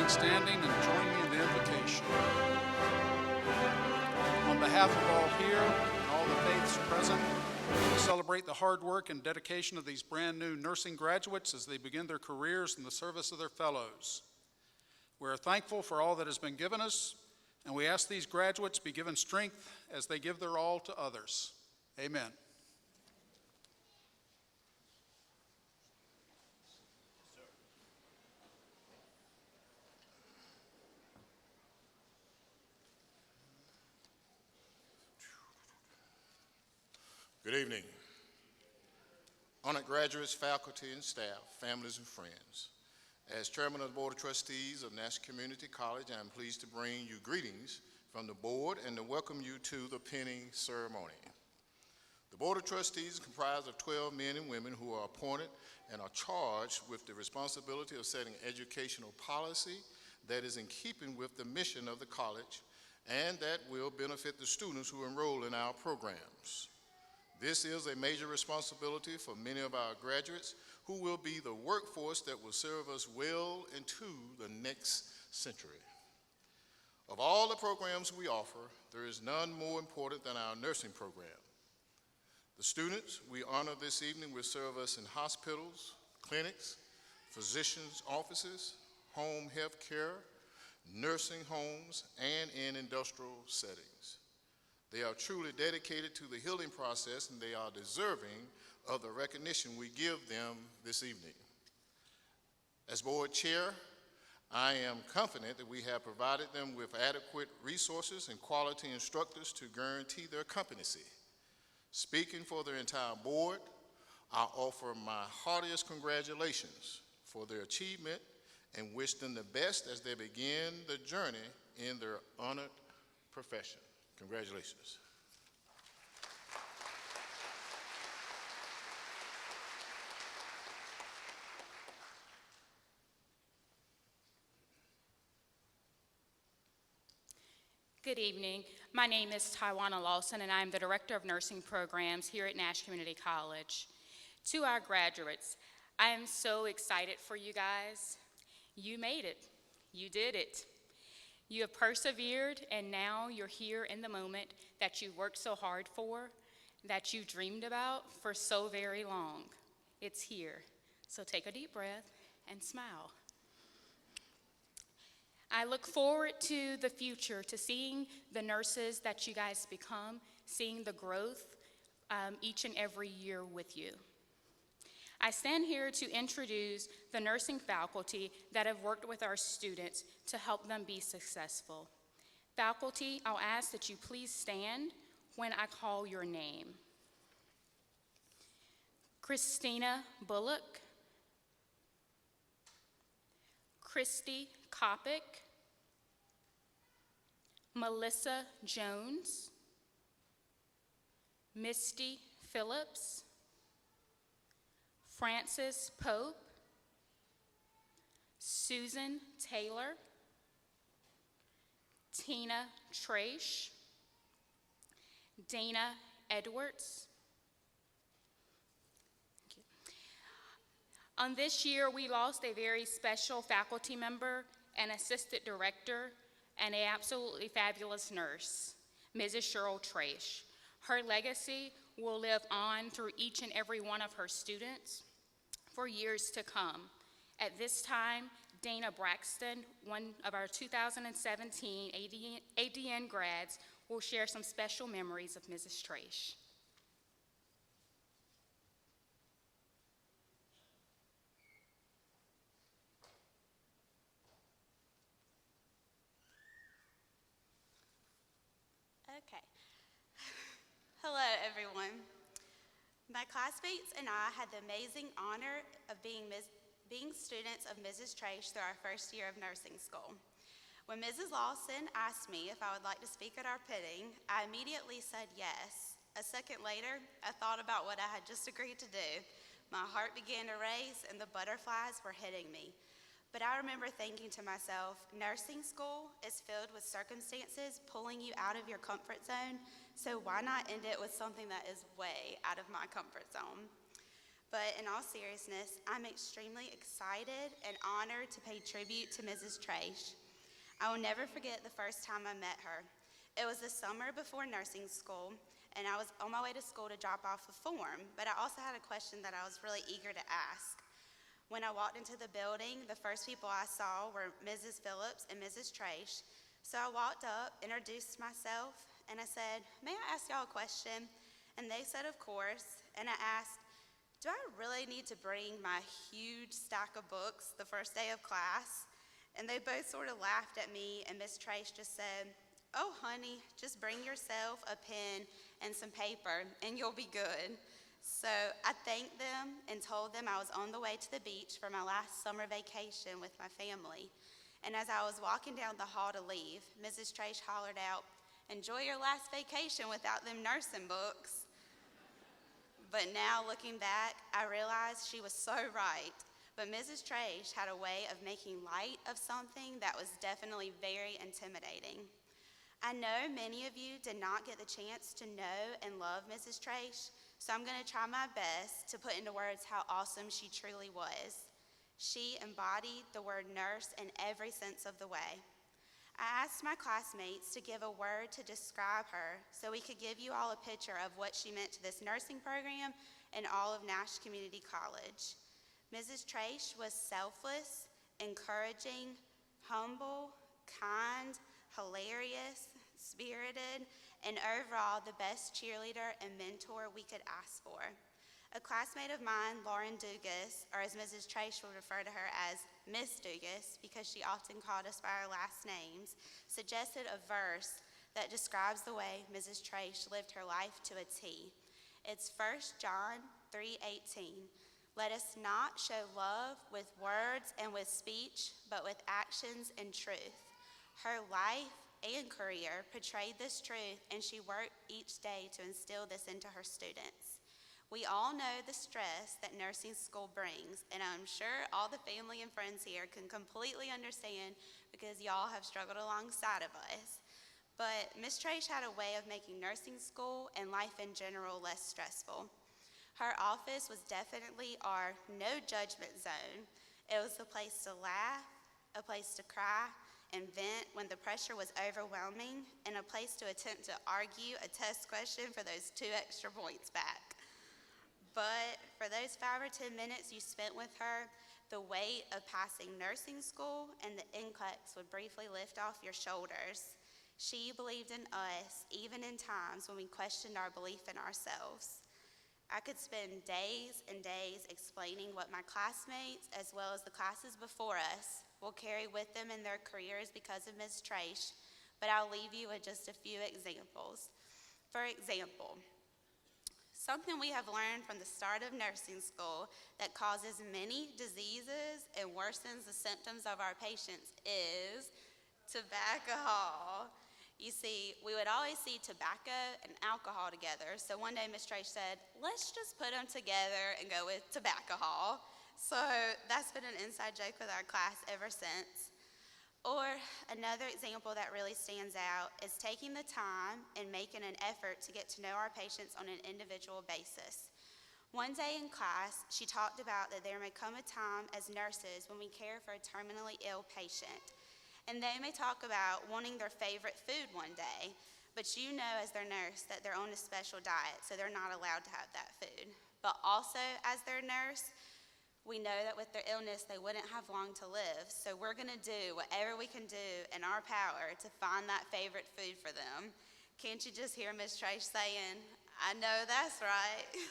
remain standing and join me in the invocation. On behalf of all here and all the faiths present, we celebrate the hard work and dedication of these brand new nursing graduates as they begin their careers in the service of their fellows. We are thankful for all that has been given us, and we ask these graduates be given strength as they give their all to others. Amen. Good evening. Honored graduates, faculty, and staff, families, and friends. As chairman of the Board of Trustees of Nash Community College, I am pleased to bring you greetings from the board and to welcome you to the pinning ceremony. The Board of Trustees is comprised of 12 men and women who are appointed and are charged with the responsibility of setting educational policy that is in keeping with the mission of the college and that will benefit the students who enroll in our programs. This is a major responsibility for many of our graduates who will be the workforce that will serve us well into the next century. Of all the programs we offer, there is none more important than our nursing program. The students we honor this evening will serve us in hospitals, clinics, physicians' offices, home health care, nursing homes, and in industrial settings. They are truly dedicated to the healing process, and they are deserving of the recognition we give them this evening. As board chair, I am confident that we have provided them with adequate resources and quality instructors to guarantee their competency. Speaking for the entire board, I offer my heartiest congratulations for their achievement and wish them the best as they begin the journey in their honored profession. Congratulations. Good evening. My name is Tywana Lawson, and I am the Director of Nursing Programs here at Nash Community College. To our graduates, I am so excited for you guys. You made it. You did it. You have persevered, and now you're here in the moment that you worked so hard for, that you dreamed about for so very long. It's here. So take a deep breath and smile. I look forward to the future, to seeing the nurses that you guys become, seeing the growth each and every year with you. I stand here to introduce the nursing faculty that have worked with our students to help them be successful. Faculty, I'll ask that you please stand when I call your name. Christina Bullock, Christy Kopic, Melissa Jones, Misti Phillips, Frances Pope, Susan Taylor, Tina Trash, Dana Edwards. On this year, we lost a very special faculty member, an assistant director, and an absolutely fabulous nurse, Mrs. Cheryl Trash. Her legacy will live on through each and every one of her students for years to come. At this time, Dana Braxton, one of our 2017 ADN grads, will share some special memories of Mrs. Trash. Okay. Hello, everyone. My classmates and I had the amazing honor of being students of Mrs. Trash through our first year of nursing school. When Mrs. Lawson asked me if I would like to speak at our pinning, I immediately said yes. A second later, I thought about what I had just agreed to do. My heart began to race and the butterflies were hitting me. But I remember thinking to myself, nursing school is filled with circumstances pulling you out of your comfort zone, so why not end it with something that is way out of my comfort zone? But in all seriousness, I'm extremely excited and honored to pay tribute to Mrs. Trace. I will never forget the first time I met her. It was the summer before nursing school, and I was on my way to school to drop off a form, but I also had a question that I was really eager to ask. When I walked into the building, the first people I saw were Mrs. Phillips and Mrs. Trace. So I walked up, introduced myself, and I said, "May I ask y'all a question?" And they said, "Of course." And I asked, "Do I really need to bring my huge stack of books the first day of class?" And they both sort of laughed at me, and Miss Trace just said, "Oh, honey, just bring yourself a pen and some paper, and you'll be good." So I thanked them and told them I was on the way to the beach for my last summer vacation with my family. And as I was walking down the hall to leave, Mrs. Trace hollered out, "Enjoy your last vacation without them nursing books." But now, looking back, I realized she was so right. But Mrs. Trace had a way of making light of something that was definitely very intimidating. I know many of you did not get the chance to know and love Mrs. Trace, so I'm going to try my best to put into words how awesome she truly was. She embodied the word nurse in every sense of the way. I asked my classmates to give a word to describe her so we could give you all a picture of what she meant to this nursing program and all of Nash Community College. Mrs. Trace was selfless, encouraging, humble, kind, hilarious, spirited, and overall the best cheerleader and mentor we could ask for. A classmate of mine, Lauren Dugas, or as Mrs. Trace would refer to her as Miss Dugas, because she often called us by our last names, suggested a verse that describes the way Mrs. Trace lived her life to a T. It's 1 John 3:18. "Let us not show love with words and with speech, but with actions and truth." Her life and career portrayed this truth, and she worked each day to instill this into her students. We all know the stress that nursing school brings, and I'm sure all the family and friends here can completely understand because y'all have struggled alongside of us. But Miss Trace had a way of making nursing school and life in general less stressful. Her office was definitely our no judgment zone. It was a place to laugh, a place to cry and vent when the pressure was overwhelming, and a place to attempt to argue a test question for those 2 extra points back. But for those 5 or 10 minutes you spent with her, the weight of passing nursing school and the NCLEX would briefly lift off your shoulders. She believed in us, even in times when we questioned our belief in ourselves. I could spend days and days explaining what my classmates, as well as the classes before us, will carry with them in their careers because of Ms. Trace, but I'll leave you with just a few examples. For example, something we have learned from the start of nursing school that causes many diseases and worsens the symptoms of our patients is tobacco. You see, we would always see tobacco and alcohol together, so one day Ms. Trace said, "Let's just put them together and go with tobacco." So that's been an inside joke with our class ever since. Or another example that really stands out is taking the time and making an effort to get to know our patients on an individual basis. One day in class, she talked about that there may come a time as nurses when we care for a terminally ill patient. And they may talk about wanting their favorite food one day, but you know as their nurse that they're on a special diet, so they're not allowed to have that food. But also as their nurse, we know that with their illness, they wouldn't have long to live, so we're gonna do whatever we can do in our power to find that favorite food for them. Can't you just hear Ms. Trace saying, "I know that's right."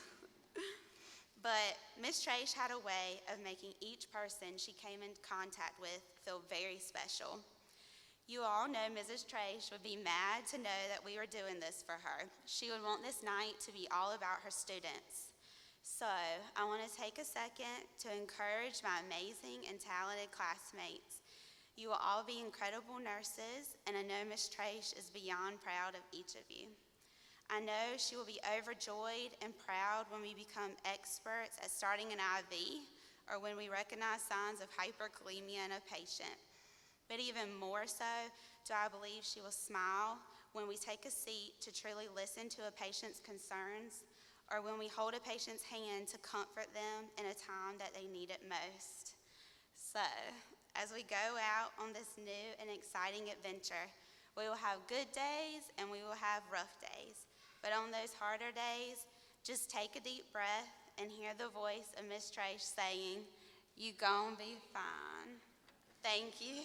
But Ms. Trace had a way of making each person she came in contact with feel very special. You all know Mrs. Trace would be mad to know that we were doing this for her. She would want this night to be all about her students. So I want to take a second to encourage my amazing and talented classmates. You will all be incredible nurses, and I know Ms. Trace is beyond proud of each of you. I know she will be overjoyed and proud when we become experts at starting an IV or when we recognize signs of hyperkalemia in a patient. But even more so, do I believe she will smile when we take a seat to truly listen to a patient's concerns, or when we hold a patient's hand to comfort them in a time that they need it most. So, as we go out on this new and exciting adventure, we will have good days and we will have rough days. But on those harder days, just take a deep breath and hear the voice of Miss Trace saying, "You gon' be fine." Thank you.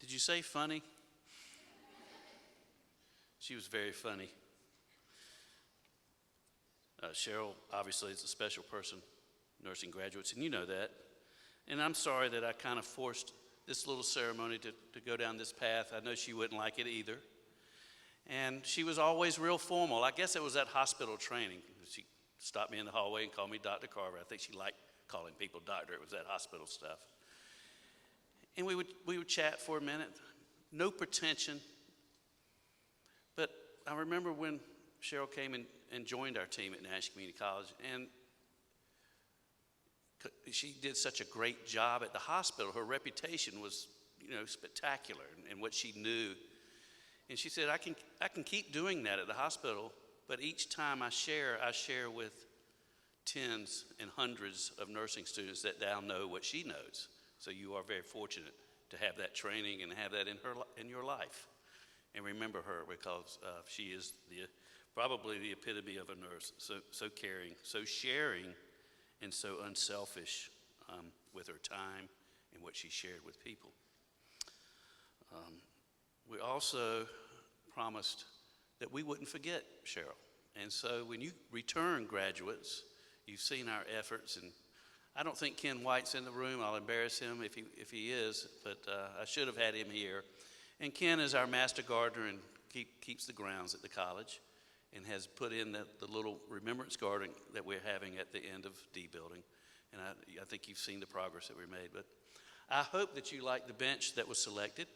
Did you say funny? She was very funny. Cheryl, obviously, is a special person, nursing graduates, and you know that. And I'm sorry that I kind of forced this little ceremony to go down this path. I know she wouldn't like it either. And she was always real formal. I guess it was that hospital training. She stopped me in the hallway and called me Dr. Carver. I think she liked calling people doctor. It was that hospital stuff. And we would chat for a minute. No pretension. But I remember when Cheryl came and joined our team at Nash Community College, and she did such a great job at the hospital. Her reputation was, spectacular in what she knew. And she said, I can keep doing that at the hospital, but each time I share with tens and hundreds of nursing students that now know what she knows. So you are very fortunate to have that training and have that in your life. And remember her, because she is probably the epitome of a nurse. So caring, so sharing, and so unselfish with her time and what she shared with people. We also promised that we wouldn't forget Cheryl. And so when you return graduates, you've seen our efforts. And I don't think Ken White's in the room. I'll embarrass him if he is, but I should have had him here. And Ken is our master gardener and keeps the grounds at the college, and has put in the little remembrance garden that we're having at the end of D building. And I think you've seen the progress that we made. But I hope that you like the bench that was selected.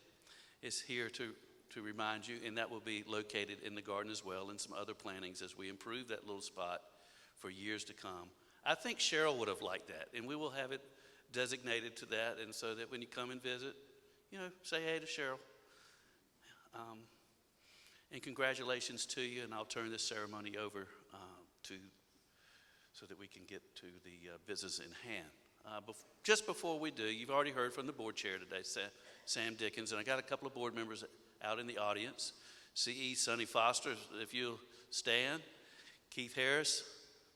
It's here to remind you, and that will be located in the garden as well, and some other plantings as we improve that little spot for years to come. I think Cheryl would have liked that, and we will have it designated to that, and so that when you come and visit, say hey to Cheryl. And congratulations to you, and I'll turn this ceremony over so that we can get to the business in hand. Just before we do, you've already heard from the board chair today, Sam Dickens, and I got a couple of board members out in the audience. C.E. Sonny Foster, if you'll stand. Keith Harris,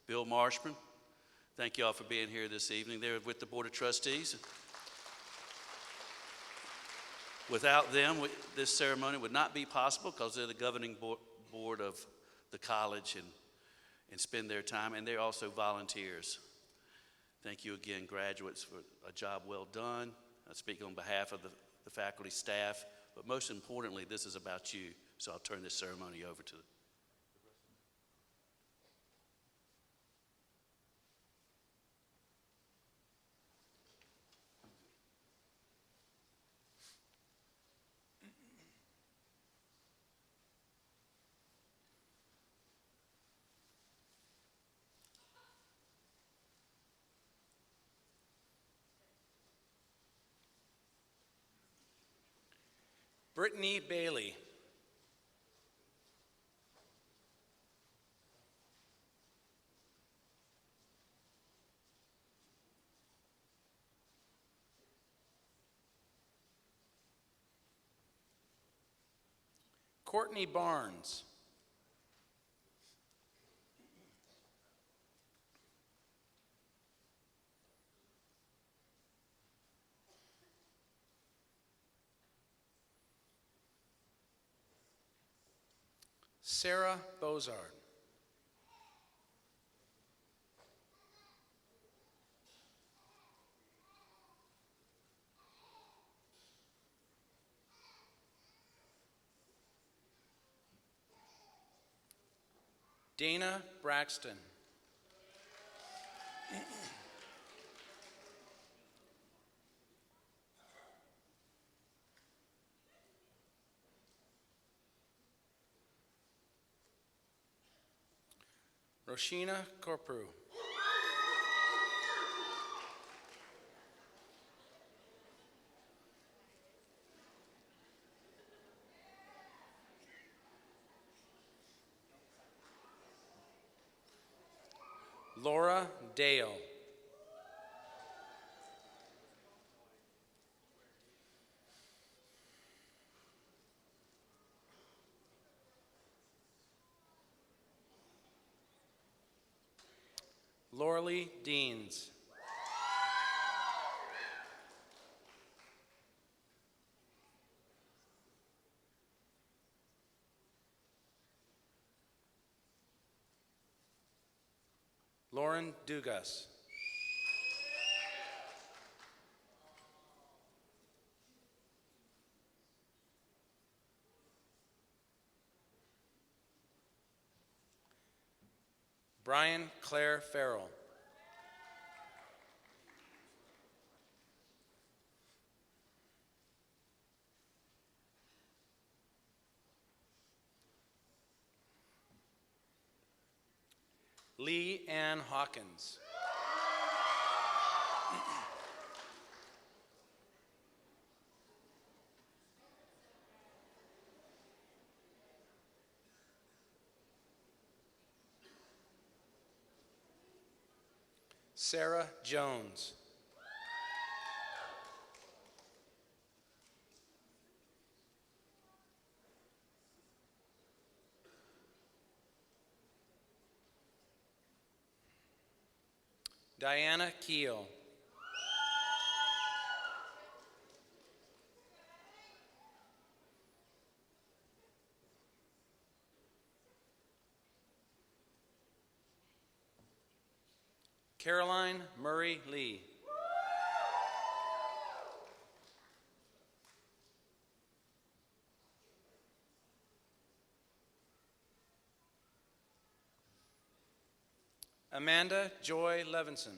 Bill Marshman. Thank you all for being here this evening. They're with the Board of Trustees. Without them, this ceremony would not be possible, because they're the governing board of the college and spend their time, and they're also volunteers. Thank you again, graduates, for a job well done. I speak on behalf of the faculty, staff, but most importantly, this is about you. So I'll turn this ceremony over to Brittany Bailey. Courtney Barnes. Sarah Bozard. Dana Braxton. Roshina Corpru. Laura Dale. Lauralee Deans. Lauren Dugas. Brian Claire Farrell. Lee Ann Hawkins. Sarah Jones. Diana Keel. Caroline Murray Lee. Amanda Joy Levinson.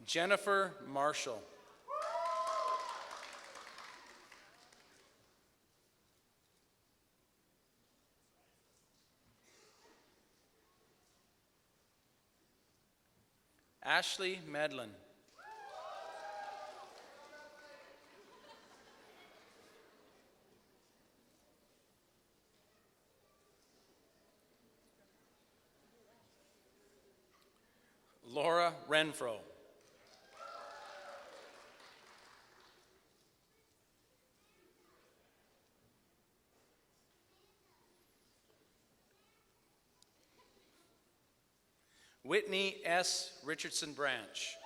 Jennifer Marshall. Ashley Medlin. Laura Renfro. Whitney S. Richardson Branch.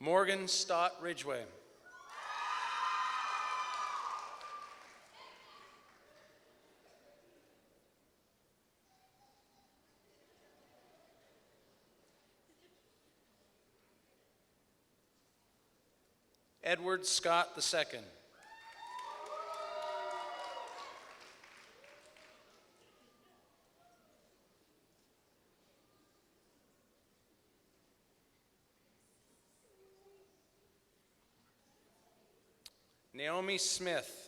Morgan Stott Ridgway. Edward Scott II. Naomi Smith.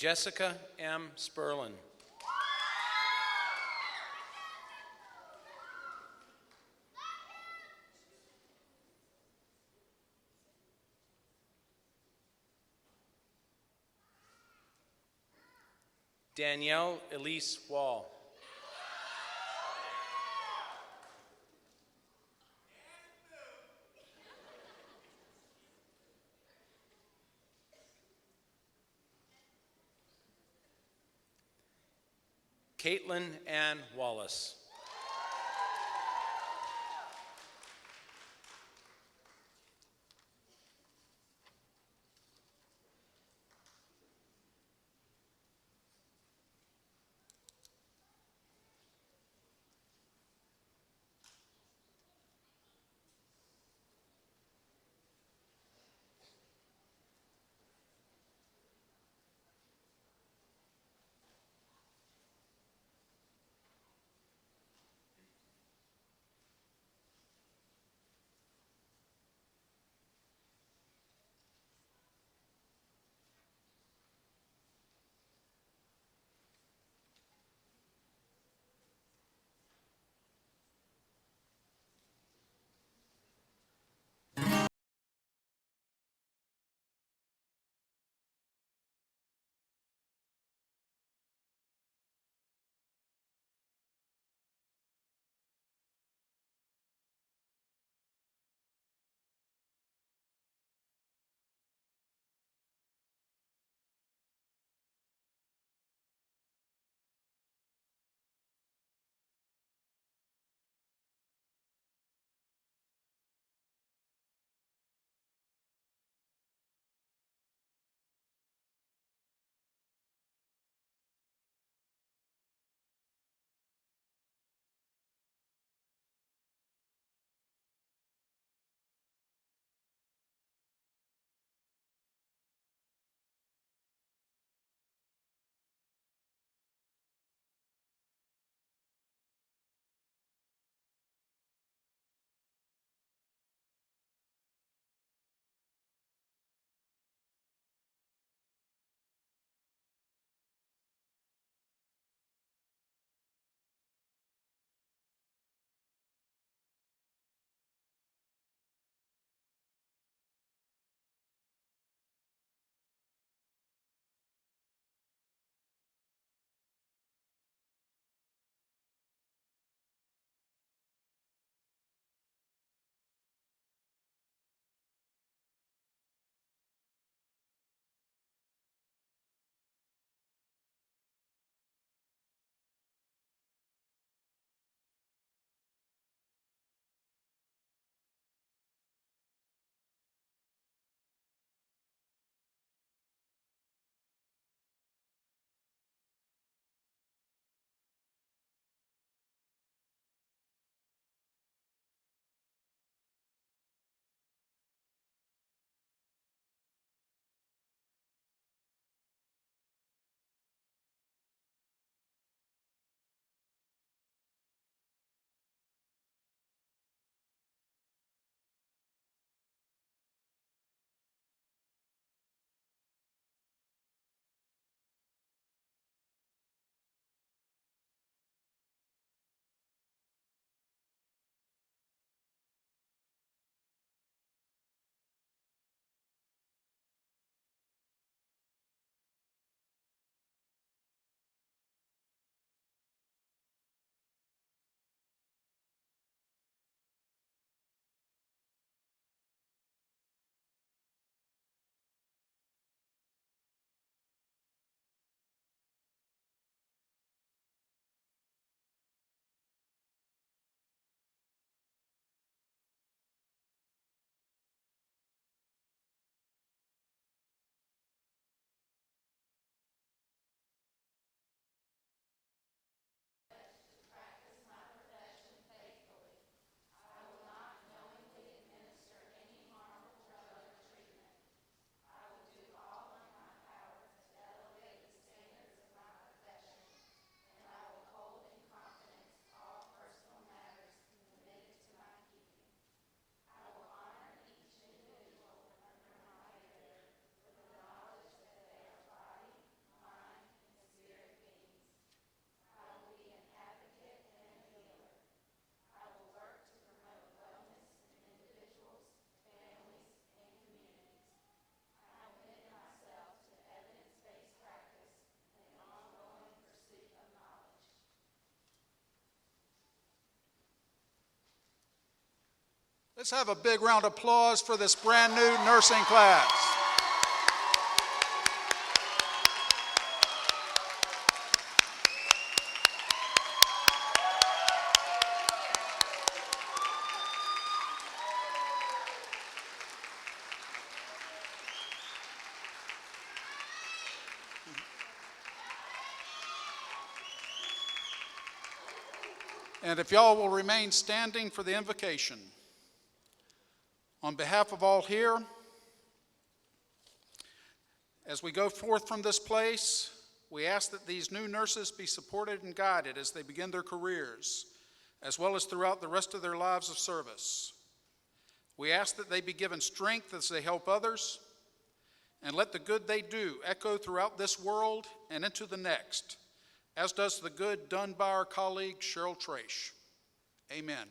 Jessica M. Sperlin. Danielle Elise Wall. Caitlin Ann Wallace. Let's have a big round of applause for this brand new nursing class. And if y'all will remain standing for the invocation. On behalf of all here, as we go forth from this place, we ask that these new nurses be supported and guided as they begin their careers, as well as throughout the rest of their lives of service. We ask that they be given strength as they help others, and let the good they do echo throughout this world and into the next, as does the good done by our colleague Cheryl Trache. Amen.